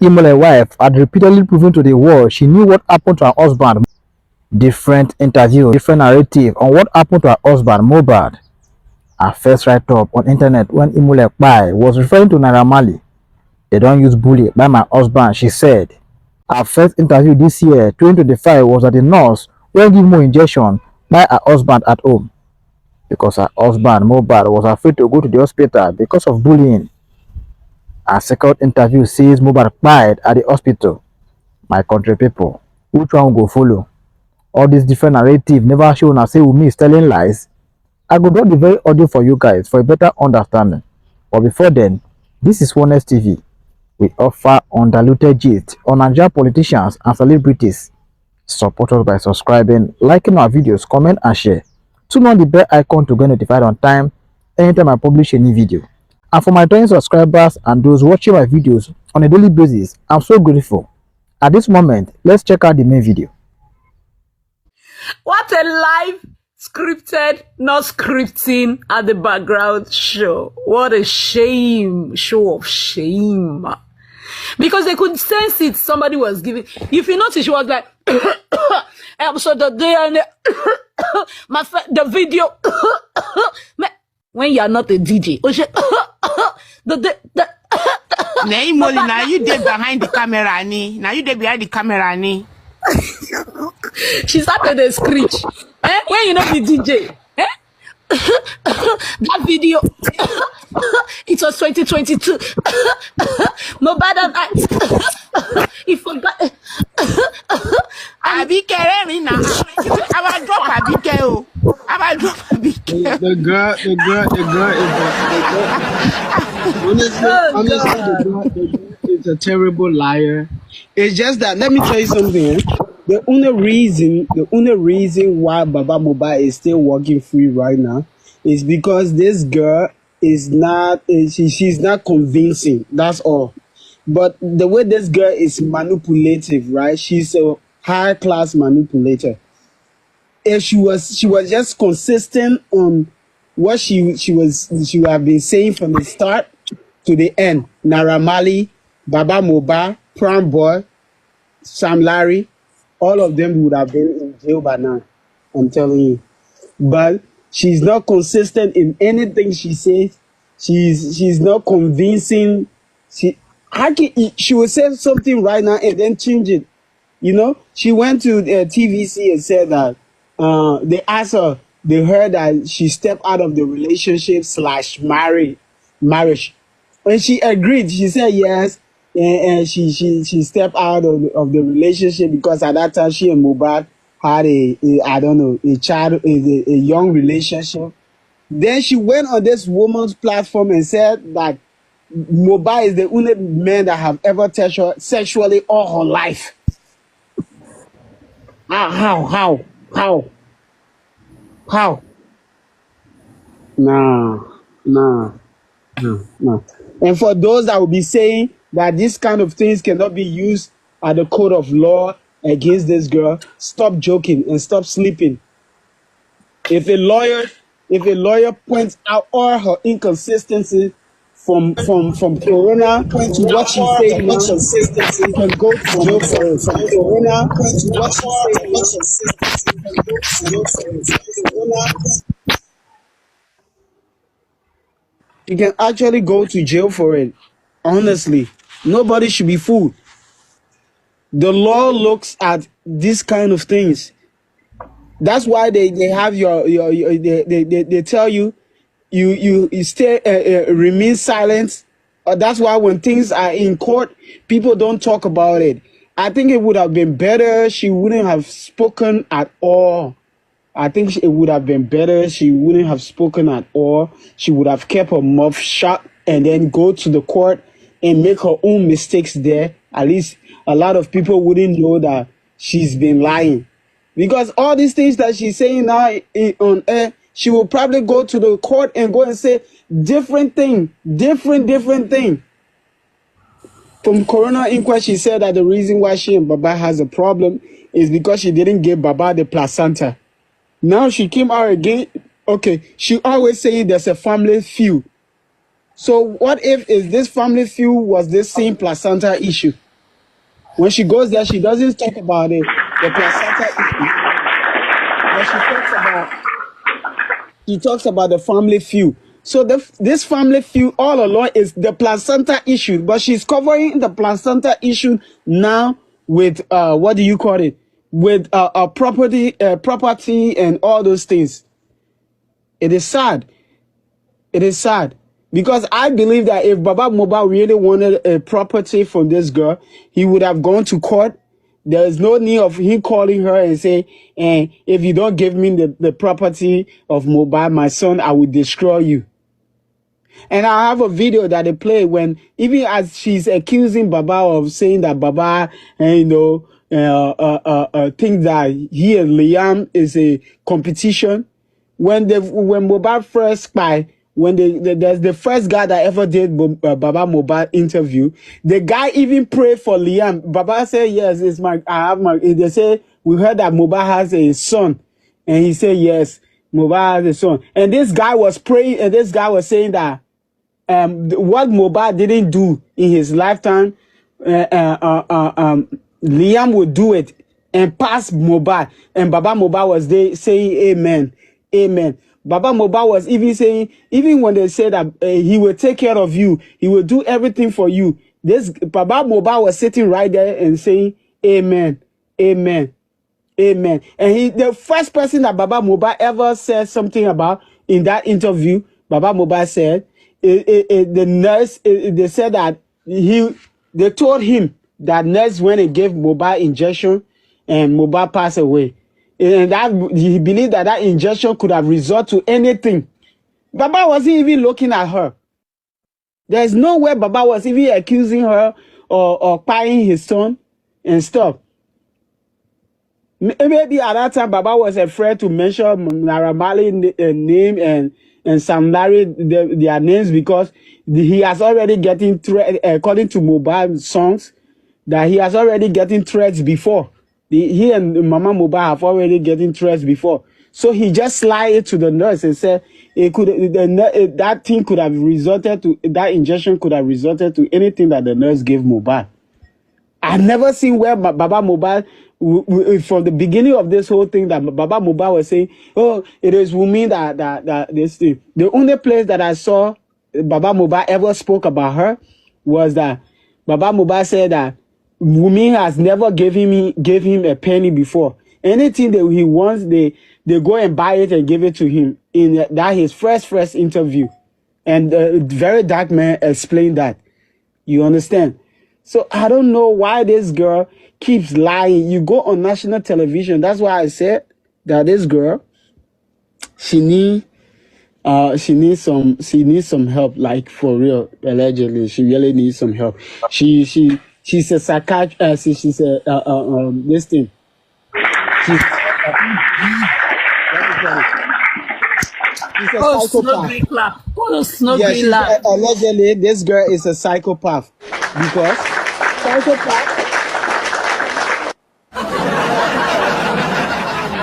Imle's wife had repeatedly proven to the world she knew what happened to her husband. Different interviews, different narrative on what happened to her husband Mohbad. Her first write-up on internet when Imle was referring to Naira Marley. They don't use bully by my husband, she said. Her first interview this year, 2025, was at the nurse when giving more injection by her husband at home because her husband Mohbad was afraid to go to the hospital because of bullying. Her second interview says Mohbad cried at the hospital. My country people, which one go follow? All these different narrative never show una say Wunmi is telling lies. I go drop the very audio for you guys for a better understanding. But before then, this is Onest TV. We offer undiluted gist on Nigerian politicians and celebrities. Support us by subscribing, liking our videos, comment and share. Turn on the bell icon to get notified on time anytime I publish a new video. And for my 20 subscribers and those watching my videos on a daily basis, I'm so grateful. At this moment, let's check out the main video. What a live, scripted, not scripting at the background show. What a shame. Show of shame. Because they could sense it. Somebody was giving. If you notice, she was like, so the day and the video. When you are not a DJ. Now you there behind the camera, ni. Now you there behind the camera, ni. She started a screech. When you know the DJ. That video. It was 2022. Mohbad and I. He forgot. Abike me now. I will drop Abike. I will drop Abike. The girl honestly, the girl is a terrible liar. It's just that, let me tell you something. The only reason why Baba Mohbad is still walking free right now is because this girl is not, she's not convincing. That's all. But the way this girl is manipulative, right? She's a high class manipulator. If she was just consistent on what she would have been saying from the start to the end. Naira Marley, Baba Mohbad, Pram Boy, Sam Larry, all of them would have been in jail by now. I'm telling you. But she's not consistent in anything she says. She's not convincing. She will say something right now and then change it. You know, she went to the TVC and said that they asked her, they heard that she stepped out of the relationship / marriage. And she agreed. She said yes. And she stepped out of the relationship because at that time she and Mohbad had a child, a young relationship. Then she went on this woman's platform and said that Mohbad is the only man that have ever touched her sexually all her life. How? No. And for those that will be saying that these kind of things cannot be used at the court of law against this girl, stop joking and stop sleeping. If a lawyer points out all her inconsistencies from Corona to what she said now, you can go to jail for it. From Corona to what she said now, you can go to jail for it. You can actually go to jail for it. Honestly, nobody should be fooled. The law looks at these kind of things. That's why they have they tell you stay remain silent. That's why when things are in court, people don't talk about it. I think it would have been better she wouldn't have spoken at all. I think it would have been better she wouldn't have spoken at all. She would have kept her mouth shut and then go to the court and make her own mistakes there. At least a lot of people wouldn't know that she's been lying. Because all these things that she's saying now on air, she will probably go to the court and go and say different thing. From Corona Inquest, she said that the reason why she and Baba has a problem is because she didn't give Baba the placenta. Now she came out again. Okay, she always saying there's a family feud. So what if this family feud was this same placenta issue? When she goes there, she doesn't talk about the placenta issue, but she talks about the family feud. So this family feud all along is the placenta issue, but she's covering the placenta issue now with what do you call it? With property and all those things. It is sad. It is sad because I believe that if Baba Mohbad really wanted a property from this girl, he would have gone to court. There's no need of him calling her and say, if you don't give me the property of Mohbad, my son, I will destroy you. And I have a video that they play when, even as she's accusing Baba of saying that Baba, think that he and Liam is a competition. When Mohbad first spy, when there's the first guy that ever did Baba Mohbad interview, the guy even prayed for Liam. Baba said, yes, I have my, they say, we heard that Mohbad has a son. And he said, yes, Mohbad has a son. And this guy was praying, and this guy was saying that what Mohbad didn't do in his lifetime, Liam would do it and pass Mohbad. And Baba Mohbad was there saying, amen, amen. Baba Mohbad was even saying, even when they said that he will take care of you, he will do everything for you. This Baba Mohbad was sitting right there and saying, amen, amen, amen. And the first person that Baba Mohbad ever said something about in that interview, Baba Mohbad said, the nurse, they said that they told him that nurse went and gave Mohbad injection and Mohbad passed away. And that he believed that injection could have resulted to anything. Baba wasn't even looking at her. There's no way Baba was even accusing her or buying his son and stuff. Maybe at that time Baba was afraid to mention Naira Marley's name and Sam Larry their names because he has already getting according to Mohbad songs that he has already getting threats before. He and Mama Mohbad have already getting threats before. So he just slid it to the nurse and said that thing could have resulted to, that injection could have resulted to anything that the nurse gave Mohbad. I've never seen where Baba Mohbad, from the beginning of this whole thing, that Baba Mohbad was saying, oh, it is Wunmi that this thing. The only place that I saw Baba Mohbad ever spoke about her was that Baba Mohbad said that Wunmi has never gave him a penny before. Anything that he wants, they go and buy it and give it to him. In that his first interview. And Very Dark Man explained that. You understand? So I don't know why this girl keeps lying. You go on national television. That's why I said that this girl, she needs some help, like for real. Allegedly, she really needs some help. She's a psychiatrist. She's a this thing. She's a psychopath. Allegedly, this girl is a psychopath because psychopath.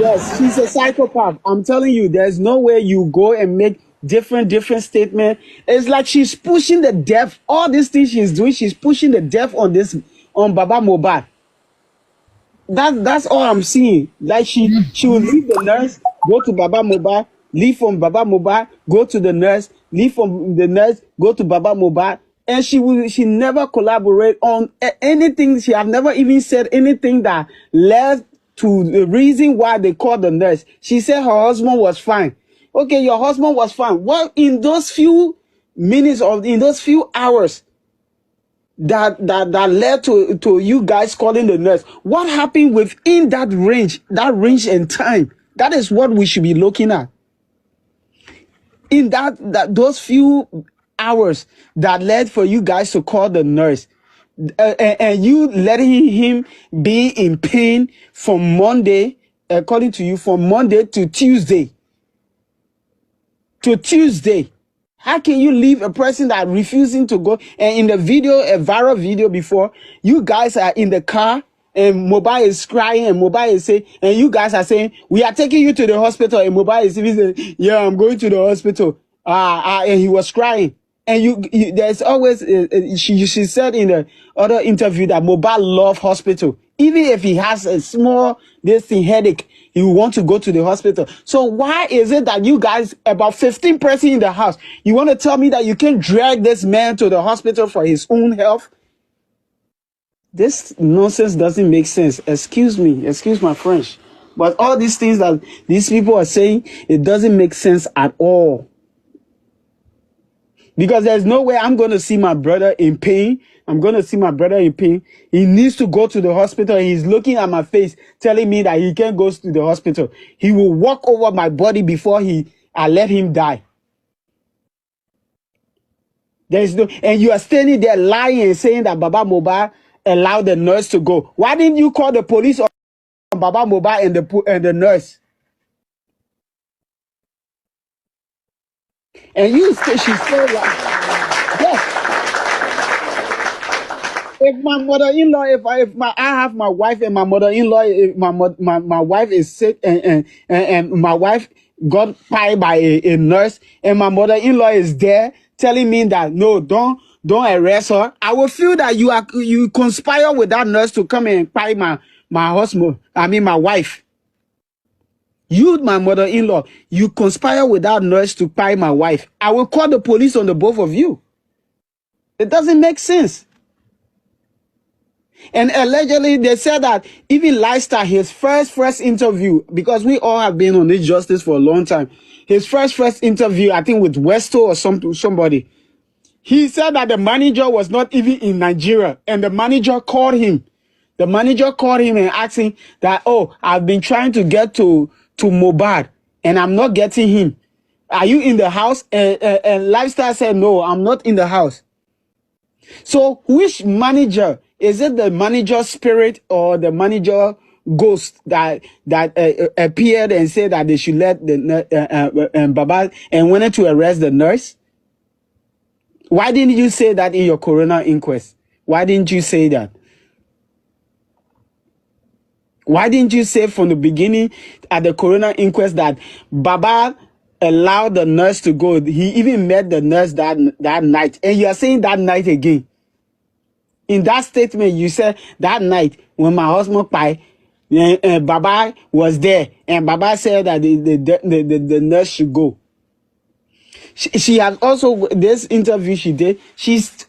Yes, she's a psychopath. I'm telling you, there's no way you go and make different statements. It's like she's pushing the death. All these things she's doing, she's pushing the death on Baba Mohbad. That's all I'm seeing. Like she will leave the nurse, go to Baba Mohbad, leave from Baba Mohbad, go to the nurse, leave from the nurse, go to Baba Mohbad, and she never collaborate on anything. She have never even said anything that led to the reason why they called the nurse. She said her husband was fine. Okay, your husband was fine. What in those few minutes in those few hours that led to you guys calling the nurse? What happened within that range and time? That is what we should be looking at. In those few hours that led for you guys to call the nurse, and you letting him be in pain from Monday, according to you, from Monday to Tuesday. How can you leave a person that refusing to go? And in the video, a viral video before, you guys are in the car and Mohbad is crying and Mohbad is saying, and you guys are saying, we are taking you to the hospital, and Mohbad is even saying, yeah, I'm going to the hospital. And he was crying. And there's always she said in the other interview that Mohbad love hospital. Even if he has a small headache, he will want to go to the hospital. So why is it that you guys, about 15 person in the house, you want to tell me that you can drag this man to the hospital for his own health? This nonsense doesn't make sense. Excuse me, excuse my French. But all these things that these people are saying, it doesn't make sense at all. Because there's no way I'm going to see my brother in pain. I'm going to see my brother in pain. He needs to go to the hospital. He's looking at my face, telling me that he can't go to the hospital. He will walk over my body before I let him die. There's no, and you are standing there lying and saying that Baba Mohbad allowed the nurse to go. Why didn't you call the police on Baba Mohbad and the nurse? And she said, yes. If my mother-in-law, I have my wife and my mother-in-law, if my wife is sick and my wife got pied by a nurse and my mother-in-law is there telling me that no, don't arrest her, I will feel that you conspire with that nurse to come and pie my husband. I mean my wife. You, my mother-in-law, you conspire with that nurse to pie my wife. I will call the police on the both of you. It doesn't make sense. And allegedly, they said that even Lifestyle, his first interview, because we all have been on this justice for a long time, his first interview, I think with Westo or somebody, he said that the manager was not even in Nigeria, and the manager called him. The manager called him and asked him that, oh, I've been trying to get to Mohbad, and I'm not getting him. Are you in the house? And Lifestyle said, no, I'm not in the house. So which manager? Is it the manager spirit or the manager ghost that appeared and said that they should let the Baba and wanted to arrest the nurse? Why didn't you say that in your coroner inquest? Why didn't you say that? Why didn't you say from the beginning at the coroner inquest that Baba allowed the nurse to go? He even met the nurse that night, and you are saying that night again. In that statement, you said that night when my husband died, Baba was there, and Baba said that the nurse should go. She has also, this interview she did, she's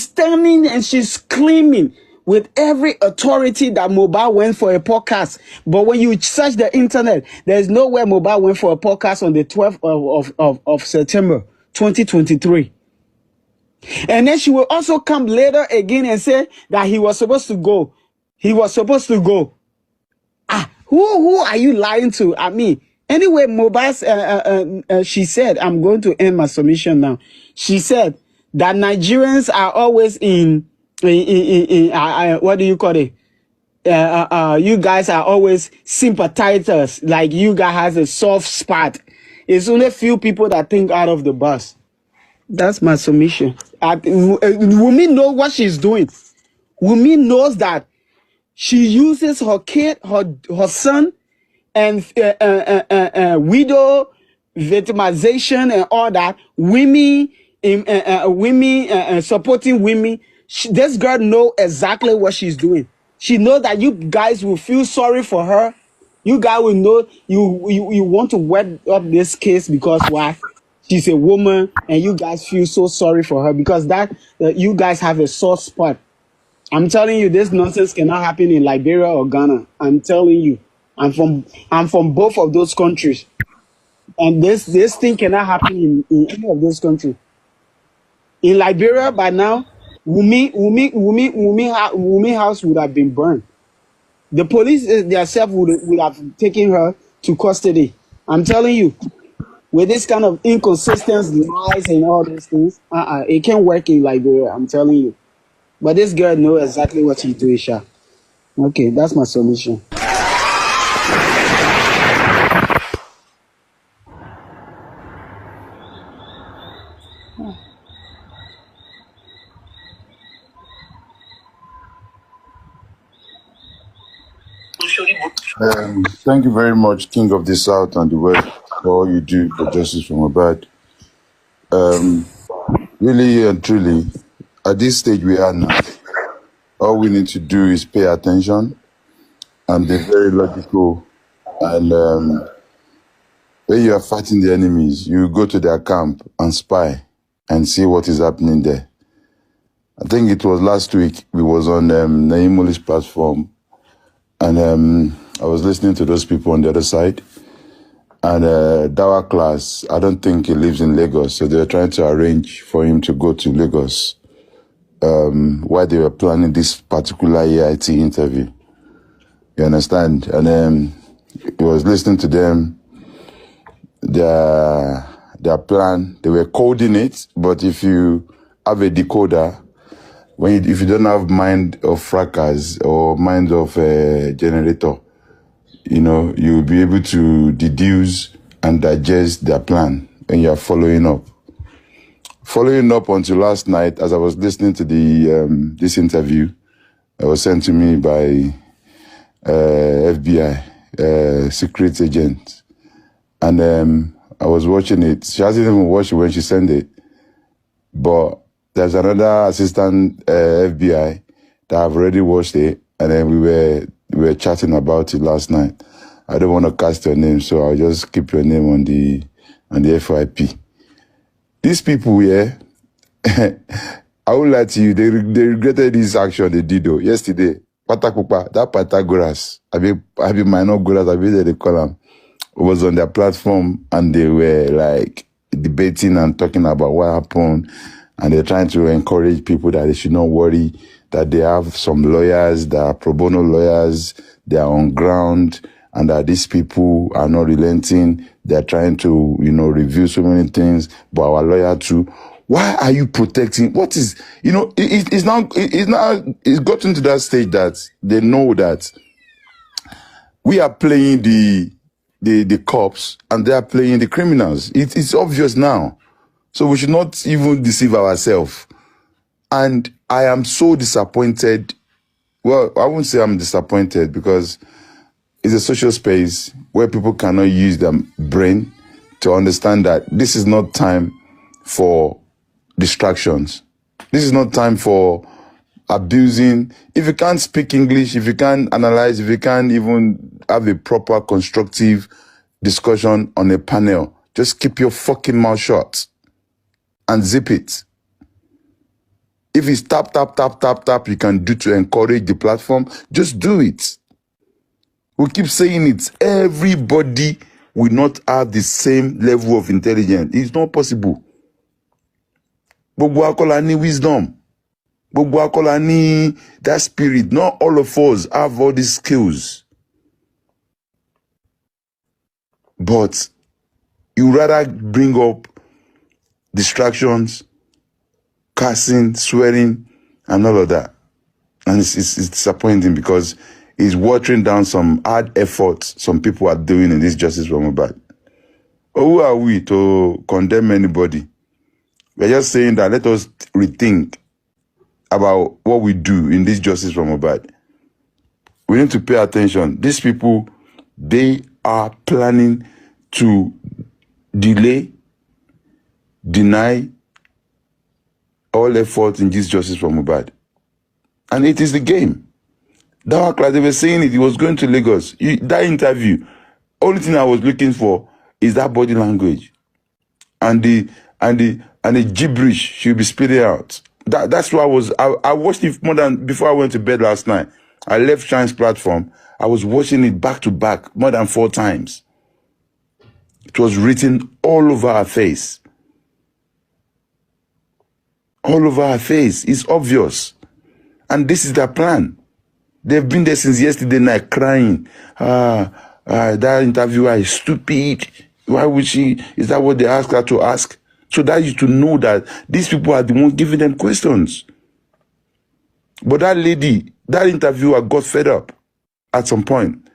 standing and she's claiming with every authority that Mohbad went for a podcast. But when you search the internet, there's nowhere Mohbad went for a podcast on the 12th of September 2023. And then she will also come later again and say that he was supposed to go. He was supposed to go. Who are you lying to? I mean, anyway, Mohbad, she said, I'm going to end my submission now. She said that Nigerians are always in what do you call it? You guys are always sympathizers. Like you guys has a soft spot. It's only few people that think out of the box. That's my submission. Wunmi knows what she's doing. Wunmi knows that she uses her kid, her son, and widow, victimization, and all that. Women supporting women. This girl knows exactly what she's doing. She knows that you guys will feel sorry for her. You guys will know you want to wet up this case because why? She's a woman, and you guys feel so sorry for her because you guys have a soft spot. I'm telling you, this nonsense cannot happen in Liberia or Ghana. I'm telling you, I'm from both of those countries, and this thing cannot happen in any of those countries. In Liberia, by now, Wunmi house would have been burned. The police themselves would have taken her to custody. I'm telling you. With this kind of inconsistencies, lies, and all these things, it can't work in Liberia, I'm telling you. But this girl knows exactly what she's doing, Sha. Okay, that's my solution. Thank you very much, King of the South and the West, for all you do for justice for Mohbad. Really and truly, at this stage we are now, all we need to do is pay attention and be very logical. And when you are fighting the enemies, you go to their camp and spy and see what is happening there. I think it was last week we was on Naimoli's platform, and I was listening to those people on the other side. And Dawa class, I don't think he lives in Lagos, so they were trying to arrange for him to go to Lagos while they were planning this particular EIT interview. You understand? And he was listening to them, their plan. They were coding it, but if you have a decoder, if you don't have mind of fracas or mind of a generator, you'll be able to deduce and digest their plan when you're following up. Following up until last night, as I was listening to this interview, it was sent to me by FBI, secret agent. And I was watching it. She hasn't even watched it when she sent it. But there's another assistant FBI that I've already watched it, and then we were chatting about it last night. I don't want to cast your name, so I'll just keep your name on the FYP. These people here, I won't lie to you, they regretted this action they did though. Yesterday, Patakupa, that Pythagoras, I mean minor Goras, I mean they call them, was on their platform, and they were like debating and talking about what happened, and they're trying to encourage people that they should not worry, that they have some lawyers, that are pro bono lawyers, they are on ground, and that these people are not relenting. They're trying to, review so many things, but our lawyer too. Why are you protecting? What is, it's gotten to that stage that they know that we are playing the cops and they are playing the criminals. It's obvious now. So we should not even deceive ourselves. And I am so disappointed. Well, I won't say I'm disappointed because it's a social space where people cannot use their brain to understand that this is not time for distractions. This is not time for abusing. If you can't speak English, if you can't analyze, if you can't even have a proper constructive discussion on a panel, just keep your fucking mouth shut and zip it. If it's tap, you can do to encourage the platform, just do it. We keep saying it. Everybody will not have the same level of intelligence. It's not possible. Gbogbo akola ní wisdom. Gbogbo akola ní that spirit. Not all of us have all these skills. But you rather bring up distractions, cursing, swearing, and all of that. And it's disappointing because it's watering down some hard efforts some people are doing in this justice for Mohbad. But who are we to condemn anybody? We're just saying that let us rethink about what we do in this justice for Mohbad. We need to pay attention. These people, they are planning to delay, deny all efforts in this justice for Mohbad. And it is the game. That class, they were saying it was going to Lagos. That interview, only thing I was looking for is that body language. And the gibberish she'll be spitting out. That's what I watched it more than before I went to bed last night. I left Shine's platform. I was watching it back to back more than 4 times. It was written all over her face. All over her face. It's obvious. And this is their plan. They've been there since yesterday night crying. That interviewer is stupid. Why would she? Is that what they asked her to ask? So that you to know that these people are the ones giving them questions. But that lady, that interviewer got fed up at some point.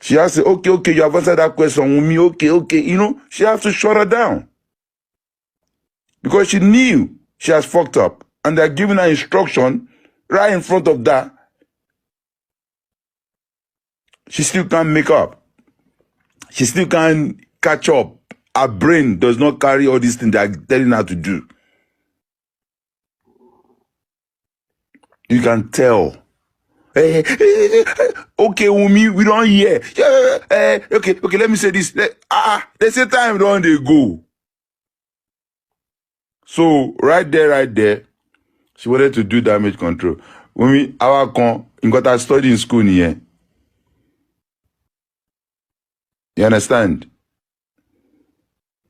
She has to say, okay, you have answered that question with me, okay. She has to shut her down. Because she knew she has fucked up. And they're giving her instruction right in front of that. She still can't make up. She still can't catch up. Her brain does not carry all these things they're telling her to do. You can tell. Okay, Wunmi, we don't hear. Okay, let me say this. They say time don't they go. So right there, she wanted to do damage control. Wunmi, our got her study in school here. You understand?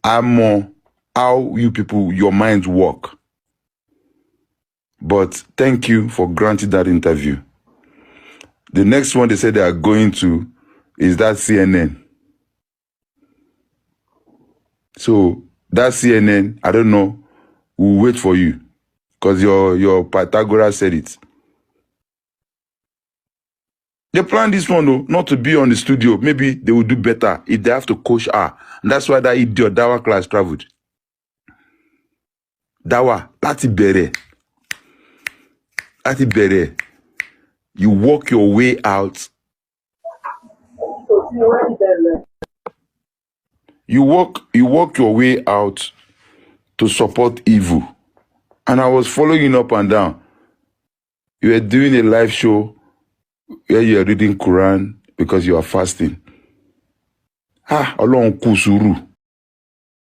I'm more how you people, your minds work. But thank you for granting that interview. The next one they said they are going to is that CNN. So that CNN, I don't know, we'll wait for you. Because your Pythagoras said it. They planned this one though, not to be on the studio. Maybe they will do better if they have to coach her. And that's why that idiot Dawa class traveled. Dawa, láti bẹ̀rẹ̀. You walk your way out. You walk your way out to support evil. And I was following up and down. You were doing a live show where you are reading Quran because you are fasting. Ọlọ́run kú sùúrù.